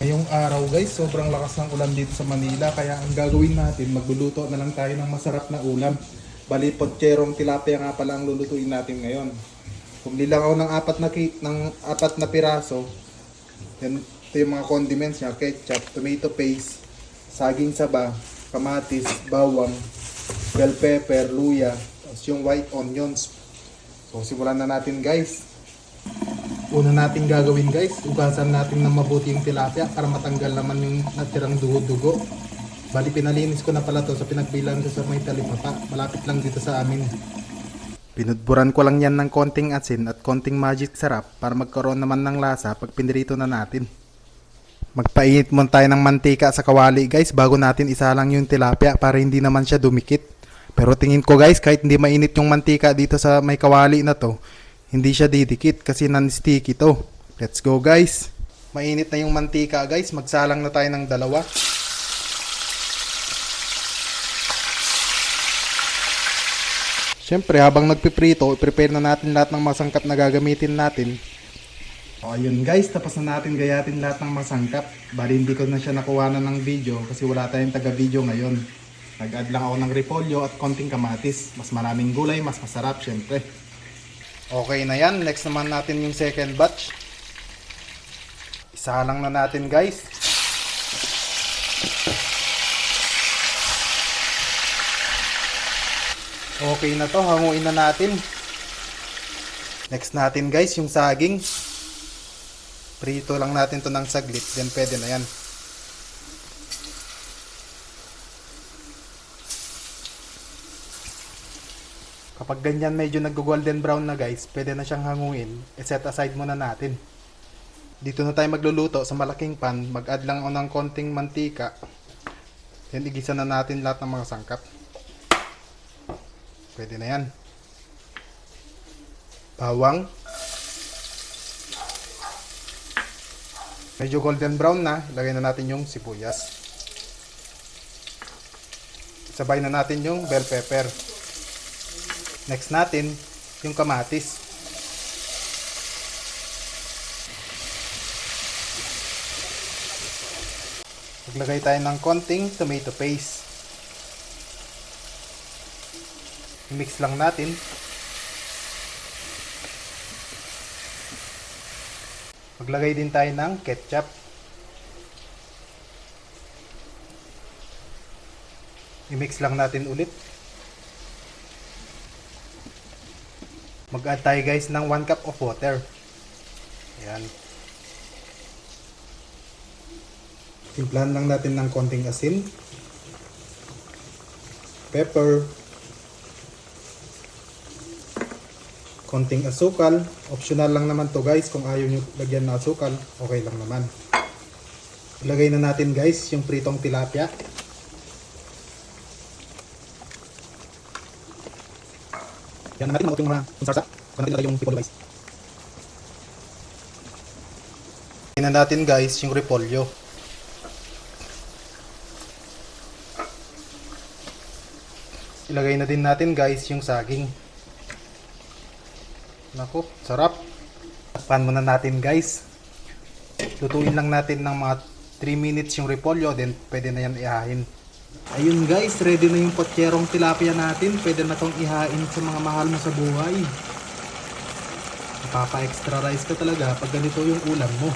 Ngayong araw guys, sobrang lakas ng ulan dito sa Manila. Kaya ang gagawin natin, magluluto na lang tayo ng masarap na ulam. Bali, potcherong tilapia nga pala ang lulutuin natin ngayon. Bumili lang ako ng apat na piraso. Yan, ito yung mga condiments niya: ketchup, tomato paste, saging saba, kamatis, bawang, bell pepper, luya, tapos yung white onions. So simulan na natin guys. Una natin gagawin guys, ugasan natin ng mabuti yung tilapia para matanggal naman yung natirang dugo-dugo. Bali, pinalinis ko na pala to sa pinagbilan ko sa may talipapa. Malapit lang dito sa amin. Pinudburan ko lang yan ng konting asin at konting magic sarap para magkaroon naman ng lasa pag pinirito na natin. Magpainit muna tayo ng mantika sa kawali guys bago natin isalang yung tilapia para hindi naman siya dumikit. Pero tingin ko guys, kahit hindi mainit yung mantika dito sa may kawali na to, hindi siya didikit kasi non-sticky to. Let's go guys. Mainit na yung mantika guys. Magsalang na tayo ng dalawa. Siyempre habang nagpiprito, i-prepare na natin lahat ng masangkap na gagamitin natin. O ayun guys, tapos na natin gayatin lahat ng masangkap. Bali hindi ko na siya nakuha na ng video kasi wala tayong taga-video ngayon. Nag-add lang ako ng repolyo at konting kamatis. Mas maraming gulay, mas masarap syempre. Okay na yan. Next naman natin yung second batch. Isalang na natin guys. Okay na to. Hanguin na natin. Next natin guys yung saging. Prito lang natin to ng saglit. Then pwede na yan. Kapag ganyan medyo nag-golden brown na guys, pwede na siyang hanguin. I-set aside muna natin. Dito na tayo magluluto sa malaking pan. Mag-add lang ako ng konting mantika. Then igisa na natin lahat ng mga sangkap. Pwede na yan. Bawang. Medyo golden brown na. Ilagay na natin yung sibuyas. Sabay na natin yung bell pepper. Next natin, yung kamatis. Maglagay tayo ng konting tomato paste. I-mix lang natin. Maglagay din tayo ng ketchup. I-mix lang natin ulit. Mag-add tayo guys ng 1 cup of water. Ayan. Timplahan lang natin ng konting asin, pepper, konting asukal. Optional lang naman to guys. Kung ayaw nyo lagyan ng asukal, okay lang naman. Ilagay na natin guys yung pritong tilapia. Yan natin yung mga sarsa. Kung natin yung repolyo guys. Tingnan natin guys yung repolyo. Ilagay na din natin guys yung saging. Naku, sarap. Takpan muna natin guys. Lutuin lang natin ng mga 3 minutes yung repolyo. Then pwede na yan ihahin. Ayun guys, ready na yung potcherong tilapia natin. Pwede na tong ihain sa mga mahal mo sa buhay. Mapapa-extra rice ka talaga pag ganito yung ulam mo.